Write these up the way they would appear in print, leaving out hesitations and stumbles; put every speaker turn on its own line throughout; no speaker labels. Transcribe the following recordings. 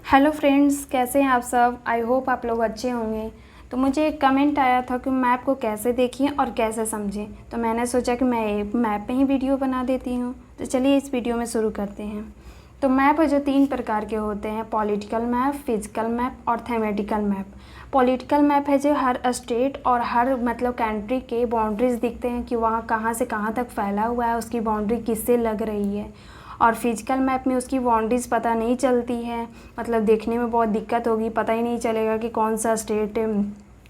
Hello friends, कैसे हैं आप सब। आई होप आप लोग अच्छे होंगे। तो मुझे एक कमेंट आया था कि मैप को कैसे देखें और कैसे समझें, तो मैंने सोचा कि मैं एक मैप पे ही वीडियो बना देती हूँ। तो चलिए इस वीडियो में शुरू करते हैं। तो मैप जो 3 प्रकार के होते हैं, पॉलिटिकल मैप, फिजिकल मैप और थेमेटिकल मैप। पॉलिटिकल मैप है जो हर स्टेट और हर कंट्री के बाउंड्रीज दिखते हैं कि वहाँ कहाँ से कहाँ तक फैला हुआ है, उसकी बाउंड्री किससे लग रही है। और फिजिकल मैप में उसकी बाउंड्रीज़ पता नहीं चलती है, देखने में बहुत दिक्कत होगी, पता ही नहीं चलेगा कि कौन सा स्टेट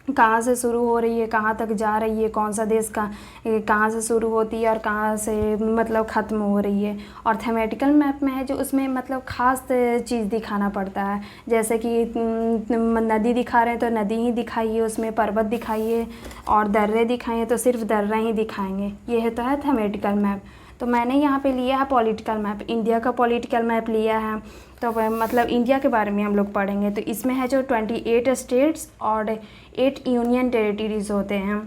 कहाँ से शुरू हो रही है, कहाँ तक जा रही है, कौन सा देश का कहाँ से शुरू होती है और कहाँ से ख़त्म हो रही है। और थेमेटिकल मैप में है जो उसमें ख़ास चीज़ दिखाना पड़ता है, जैसे कि नदी दिखा रहे हैं तो नदी ही दिखाइए, उसमें पर्वत दिखाइए, और दर्रे दिखाइए तो सिर्फ दर्रा ही दिखाएंगे। ये होता है थेमेटिकल मैप। तो मैंने यहाँ पे लिया है पॉलिटिकल मैप, इंडिया का पॉलिटिकल मैप लिया है। तो इंडिया के बारे में हम लोग पढ़ेंगे। तो इसमें है जो 28 स्टेट्स और 8 यूनियन टेरिटरीज़ होते हैं।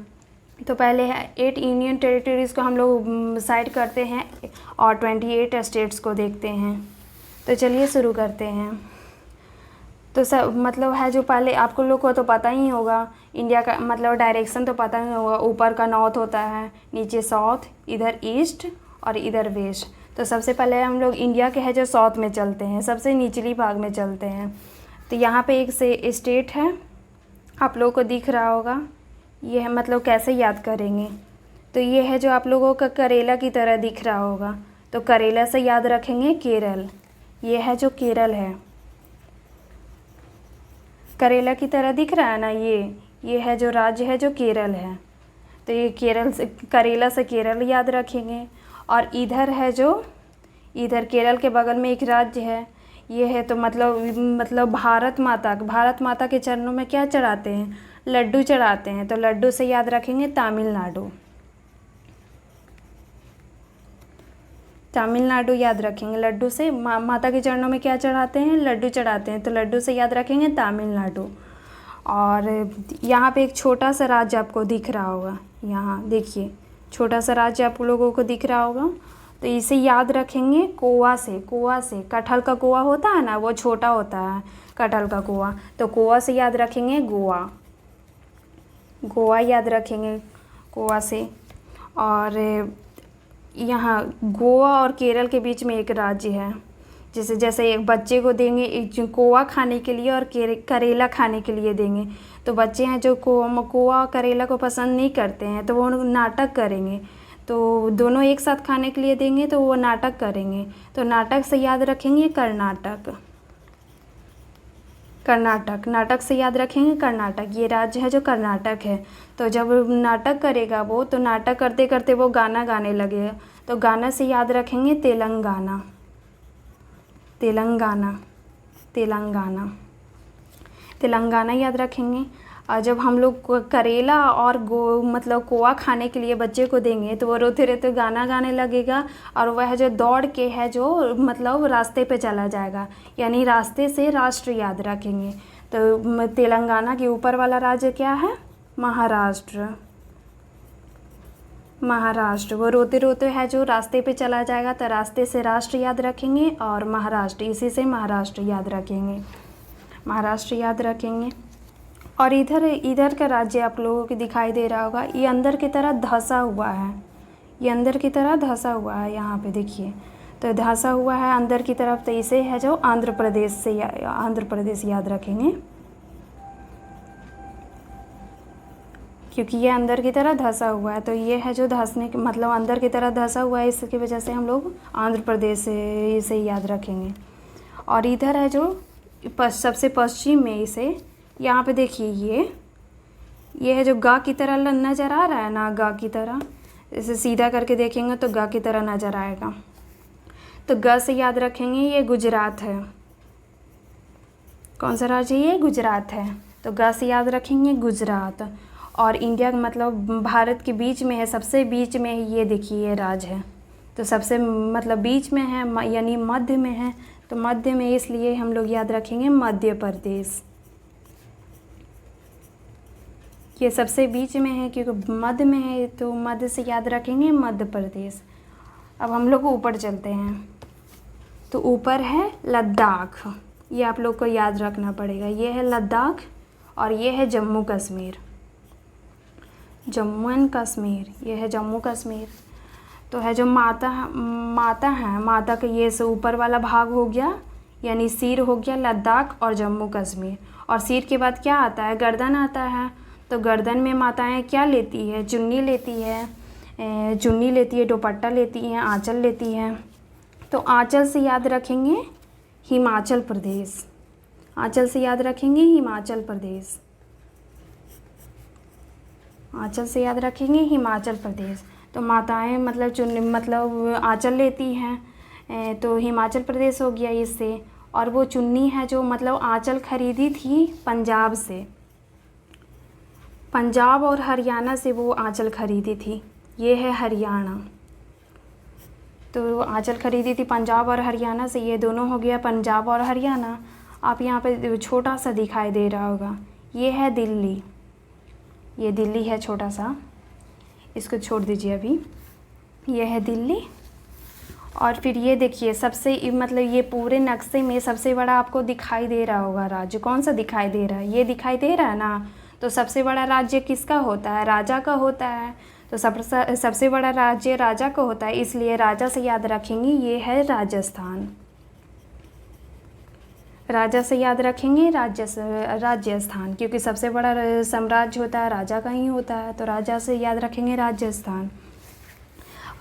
तो पहले है 8 यूनियन टेरिटरीज़ को हम लोग साइड करते हैं और 28 स्टेट्स को देखते हैं। तो चलिए शुरू करते हैं। तो सब है जो पहले आपको लोग को तो पता ही होगा, इंडिया का डायरेक्शन तो पता ही होगा। ऊपर का नॉर्थ होता है, नीचे साउथ, इधर ईस्ट और इधर वेस्ट। तो सबसे पहले हम लोग इंडिया के है जो साउथ में चलते हैं, सबसे निचली भाग में चलते हैं। तो यहाँ पे एक से स्टेट है, आप लोगों को दिख रहा होगा। ये है कैसे याद करेंगे, तो ये है जो आप लोगों का करेला की तरह दिख रहा होगा। तो करेला से याद रखेंगे केरल। ये है जो केरल है, करेला की तरह दिख रहा है ना, ये है जो राज्य है जो केरल है। तो ये केरल से, करेला से केरल याद रखेंगे। और इधर है जो, इधर केरल के बगल में एक राज्य है, ये है तो भारत माता के चरणों में क्या चढ़ाते हैं, लड्डू चढ़ाते हैं। तो लड्डू से याद रखेंगे तमिलनाडु। तमिलनाडु याद रखेंगे। लड्डू से माता के चरणों में क्या चढ़ाते हैं, लड्डू चढ़ाते हैं। तो लड्डू से याद रखेंगे तमिलनाडु। और यहाँ पे एक छोटा सा राज्य आपको दिख रहा होगा, यहाँ देखिए छोटा सा राज्य आप लोगों को दिख रहा होगा। तो इसे याद रखेंगे कोवा से। कोवा से कटहल का कोवा होता है ना, वो छोटा होता है कटहल का कोवा। तो कोवा से याद रखेंगे गोवा। गोवा याद रखेंगे कोवा से। और यहाँ गोवा और केरल के बीच में एक राज्य है, जैसे एक बच्चे को देंगे एक कोवा खाने के लिए और करेला खाने के लिए देंगे। तो बच्चे हैं जो कोवा करेला को पसंद नहीं करते हैं, तो वो नाटक करेंगे। तो दोनों एक साथ खाने के लिए देंगे तो वो नाटक करेंगे। तो नाटक से याद रखेंगे कर्नाटक। कर्नाटक, नाटक से याद रखेंगे कर्नाटक। ये राज्य है जो कर्नाटक है। तो जब नाटक करेगा वो, तो नाटक करते करते वो गाना गाने लगेगा। तो गाना से याद रखेंगे तेलंगाना। तेलंगाना, तेलंगाना, तेलंगाना याद रखेंगे। और जब हम लोग करेला और कोवा खाने के लिए बच्चे को देंगे, तो वो रोते रोते गाना गाने लगेगा। और वह जो दौड़ के है जो रास्ते पे चला जाएगा, यानी रास्ते से राष्ट्र याद रखेंगे। तो तेलंगाना के ऊपर वाला राज्य क्या है, महाराष्ट्र। महाराष्ट्र, वो रोते रोते है जो रास्ते पे चला जाएगा, तो रास्ते से राष्ट्र याद रखेंगे। और महाराष्ट्र, इसी से महाराष्ट्र याद रखेंगे। महाराष्ट्र याद रखेंगे। और इधर का राज्य आप लोगों को दिखाई दे रहा होगा, ये अंदर की तरह धंसा हुआ है। ये अंदर की तरह धंसा हुआ है, यहाँ पे देखिए। तो धंसा हुआ है अंदर की तरफ, तो इसे है जो आंध्र प्रदेश से आंध्र प्रदेश याद रखेंगे, क्योंकि ये अंदर की तरह धंसा हुआ है। तो ये है जो धंसने के अंदर की तरह धंसा हुआ है, इसकी वजह से हम लोग आंध्र प्रदेश से इसे याद रखेंगे। और इधर है जो सबसे पश्चिम में, इसे यहाँ पे देखिए, ये है जो गा की तरह नज़र आ रहा है ना, गा की तरह। इसे सीधा करके देखेंगे तो गा की तरह नज़र आएगा। तो गा से याद रखेंगे ये गुजरात है। कौन सा राज्य है ये, गुजरात है। तो गा से याद रखेंगे गुजरात। और इंडिया भारत के बीच में है, सबसे बीच में है, ये देखिए ये राज्य है। तो सबसे बीच में है, यानी मध्य में है। तो मध्य में इसलिए हम लोग याद रखेंगे मध्य प्रदेश। ये सबसे बीच में है क्योंकि मध्य में है, तो मध्य से याद रखेंगे मध्य प्रदेश। अब हम लोग ऊपर चलते हैं। तो ऊपर है लद्दाख। ये आप लोग को याद रखना पड़ेगा। ये है लद्दाख और ये है जम्मू कश्मीर, जम्मू एंड कश्मीर, ये है जम्मू कश्मीर। तो है जो माता है, माता का ये से ऊपर वाला भाग हो गया, यानी सिर हो गया लद्दाख और जम्मू कश्मीर। और सिर के बाद क्या आता है, गर्दन आता है। तो गर्दन में माताएं क्या लेती है, चुन्नी लेती है, दुपट्टा लेती हैं, आंचल लेती हैं। तो आंचल से याद रखेंगे हिमाचल प्रदेश, आंचल से याद रखेंगे हिमाचल प्रदेश, आंचल से याद रखेंगे हिमाचल प्रदेश। तो माताएं मतलब चुन्नी मतलब आंचल लेती हैं, तो हिमाचल प्रदेश हो गया इससे। और वो चुन्नी है जो मतलब आंचल खरीदी थी पंजाब से, पंजाब और हरियाणा से वो आंचल खरीदी थी। ये है हरियाणा, तो आंचल खरीदी थी पंजाब और हरियाणा से, ये दोनों हो गया पंजाब और हरियाणा। आप यहाँ पे छोटा सा दिखाई दे रहा होगा, ये है दिल्ली, ये दिल्ली है छोटा सा, इसको छोड़ दीजिए अभी। ये है दिल्ली। और फिर ये देखिए सबसे मतलब ये पूरे नक्शे में सबसे बड़ा आपको दिखाई दे रहा होगा राज्य, कौन सा दिखाई दे रहा है, ये दिखाई दे रहा है ना। तो सबसे बड़ा राज्य किसका होता है, राजा का होता है। तो सबसे बड़ा राज्य राजा का होता है, इसलिए राजा से याद रखेंगे ये है राजस्थान, राजा से याद रखेंगे राजस्थान, क्योंकि सबसे बड़ा साम्राज्य होता है राजा का ही होता है। तो राजा से याद रखेंगे राजस्थान।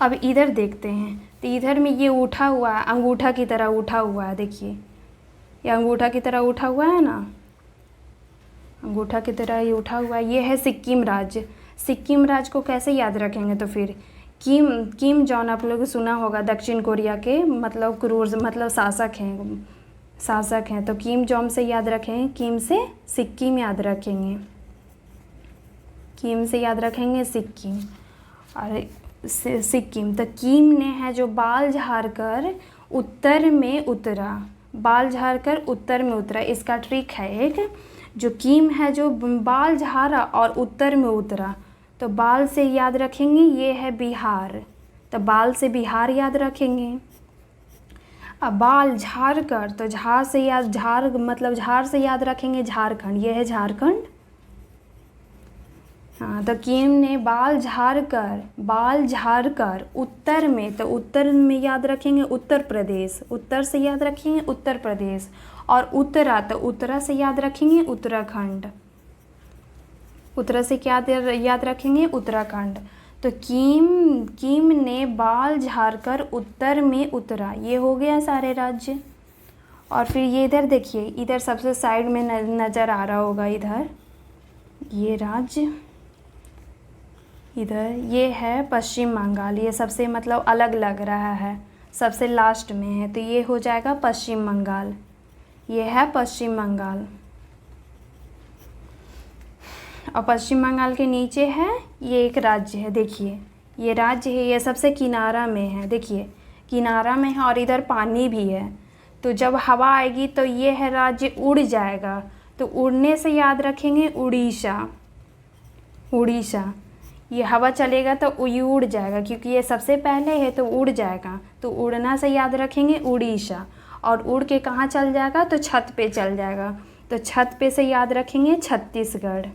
अब इधर देखते हैं, तो इधर में ये उठा हुआ है, अंगूठा की तरह उठा हुआ है, देखिए ये अंगूठा की तरह उठा हुआ है ना, अंगूठा की तरह ये उठा हुआ है। ये है सिक्किम राज्य। सिक्किम राज्य को कैसे याद रखेंगे, तो फिर किम जॉन आप लोग सुना होगा, दक्षिण कोरिया के मतलब क्रूर मतलब शासक हैं। तो किम जॉन से याद रखेंगे, किम से सिक्किम याद रखेंगे, किम से याद रखेंगे सिक्किम। और सिक्किम, तो किम ने है जो बाल झाड़कर उत्तर में उतरा, बाल झाड़कर उत्तर में उतरा। इसका ट्रिक है एक, जो किम है जो बाल झाड़ा और उत्तर में उतरा, तो बाल से याद रखेंगे ये है बिहार, तो बाल से बिहार याद रखेंगे। अब बाल झाड़ कर, तो झाड़ से याद रखेंगे झारखंड, ये है झारखंड। हाँ, तो किम ने बाल झाड़ कर उत्तर में, तो उत्तर में याद रखेंगे उत्तर प्रदेश, उत्तर से याद रखेंगे उत्तर प्रदेश। और उत्तरा, तो उत्तरा से याद रखेंगे उत्तराखंड, उत्तरा से क्या याद रखेंगे उत्तराखंड। तो किम ने बाल झाड़कर उत्तर में उतरा, ये हो गया सारे राज्य। और फिर ये इधर देखिए, इधर सबसे साइड में नज़र आ रहा होगा, इधर ये राज्य, इधर ये है पश्चिम बंगाल, ये सबसे मतलब अलग लग रहा है, सबसे लास्ट में है, तो ये हो जाएगा पश्चिम बंगाल, ये है पश्चिम बंगाल। और पश्चिम बंगाल के नीचे है ये एक राज्य है, देखिए ये राज्य है, ये सबसे किनारा में है, देखिए किनारा में है और इधर पानी भी है। तो जब हवा आएगी तो ये है राज्य उड़ जाएगा, तो उड़ने से याद रखेंगे उड़ीसा, उड़ीसा। ये हवा चलेगा तो ये उड़ जाएगा, क्योंकि ये सबसे पहले है तो उड़ जाएगा, तो उड़ना से याद रखेंगे उड़ीसा। और उड़ के कहाँ चल जाएगा, तो छत पे चल जाएगा, तो छत पे से याद रखेंगे छत्तीसगढ़,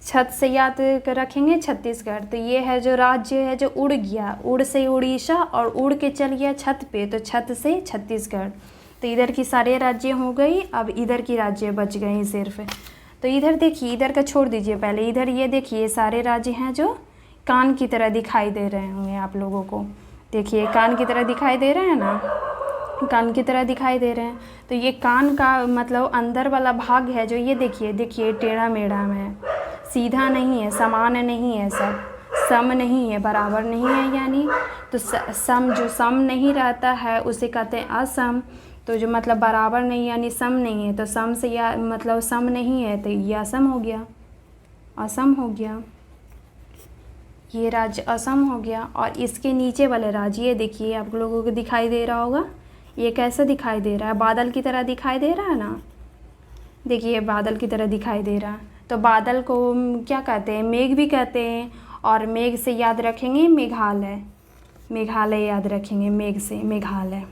छत से याद रखेंगे छत्तीसगढ़। तो ये है जो राज्य है जो उड़ गया, उड़ से उड़ीसा और उड़ के चल गया छत पे, तो छत से छत्तीसगढ़। तो इधर की सारे राज्य हो गई, अब इधर की राज्य बच गई सिर्फ। तो इधर देखिए, इधर का छोड़ दीजिए पहले, इधर ये देखिए सारे राज्य हैं जो कान की तरह दिखाई दे रहे होंगे आप लोगों को, देखिए कान की तरह दिखाई दे रहे हैं ना, कान की तरह दिखाई दे रहे हैं। तो ये कान का मतलब अंदर वाला भाग है जो ये देखिए टेढ़ा मेढ़ा में, सीधा नहीं है, समान नहीं है, सब सम नहीं है, बराबर नहीं है, यानी तो सम जो सम नहीं रहता है उसे कहते हैं असम। तो जो मतलब बराबर नहीं यानी सम नहीं है, तो सम से या मतलब सम नहीं है तो ये असम हो गया, असम हो गया, ये राज्य असम हो गया। और इसके नीचे वाले राज्य ये देखिए आप लोगों को दिखाई दे रहा होगा, ये कैसे दिखाई दे रहा है, बादल की तरह दिखाई दे रहा है ना, देखिए बादल की तरह दिखाई दे रहा है। तो बादल को क्या कहते हैं, मेघ भी कहते हैं। और मेघ से याद रखेंगे मेघालय, मेघालय याद रखेंगे, मेघ से मेघालय।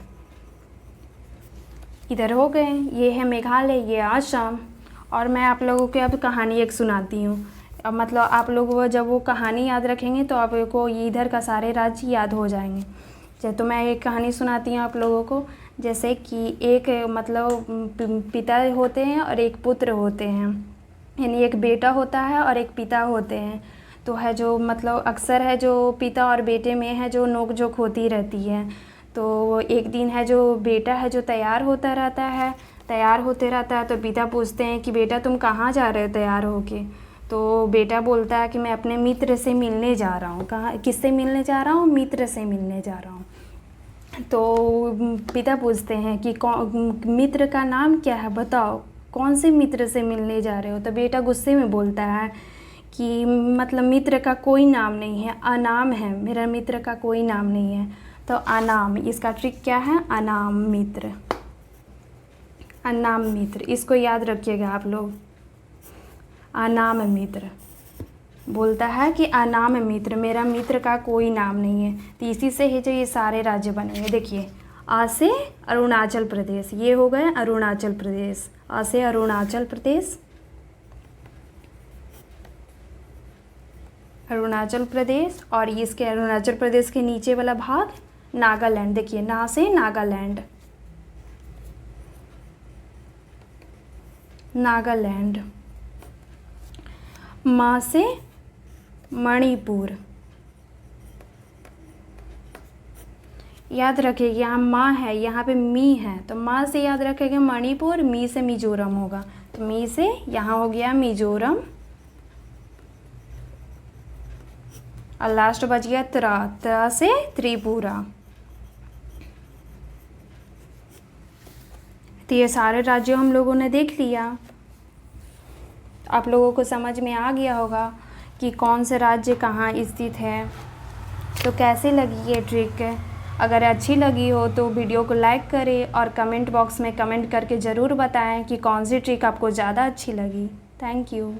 इधर हो गए। ये है मेघालय, ये आसाम। और मैं आप लोगों को अब कहानी एक सुनाती हूँ। अब मतलब आप लोग जब वो कहानी याद रखेंगे तो आपको ये इधर का सारे राज्य याद हो जाएंगे। तो मैं एक कहानी सुनाती हूँ आप लोगों को। जैसे कि एक मतलब पिता होते हैं और एक पुत्र होते हैं, यानी एक बेटा होता है और एक पिता होते हैं। तो है जो मतलब अक्सर है जो पिता और बेटे में है जो नोक झोंक होती रहती है। तो एक दिन है जो बेटा है जो तैयार होता रहता है, तैयार होते रहता है। तो पिता पूछते हैं कि बेटा तुम कहाँ जा रहे हो तैयार होके। तो बेटा बोलता है कि मैं अपने मित्र से मिलने जा रहा हूँ। कहाँ, किससे मिलने जा रहा हूँ? मित्र से मिलने जा रहा हूँ। तो पिता पूछते हैं कि कौन मित्र का नाम क्या है, बताओ कौन से मित्र से मिलने जा रहे हो। तो बेटा गुस्से में बोलता है कि मतलब मित्र का कोई नाम नहीं है, अनाम है, मेरा मित्र का कोई नाम नहीं है। तो अनाम, इसका ट्रिक क्या है? अनाम मित्र, अनाम मित्र, इसको याद रखिएगा आप लोग। अनाम मित्र बोलता है कि अनाम मित्र, मेरा मित्र का कोई नाम नहीं है। तो इसी से ही जो ये सारे राज्य बनेंगे। देखिए, आ से अरुणाचल प्रदेश, ये हो गए अरुणाचल प्रदेश। आ से अरुणाचल प्रदेश, अरुणाचल प्रदेश। और इसके अरुणाचल प्रदेश के नीचे वाला भाग नागालैंड। देखिए, ना से नागालैंड, नागालैंड। माँ से मणिपुर। याद रखिए यहाँ माँ है, यहाँ पे मी है, तो माँ से याद रखेंगे मणिपुर, मी से मिजोरम होगा। तो मी से यहाँ हो गया मिजोरम, और लास्ट बच गया त्रा, त्रा से त्रिपुरा। तो ये सारे राज्यों हम लोगों ने देख लिया। आप लोगों को समझ में आ गया होगा कि कौन से राज्य कहाँ स्थित है। तो कैसे लगी ये ट्रिक? अगर अच्छी लगी हो तो वीडियो को लाइक करें और कमेंट बॉक्स में कमेंट करके ज़रूर बताएं कि कौन सी ट्रिक आपको ज़्यादा अच्छी लगी। Thank you.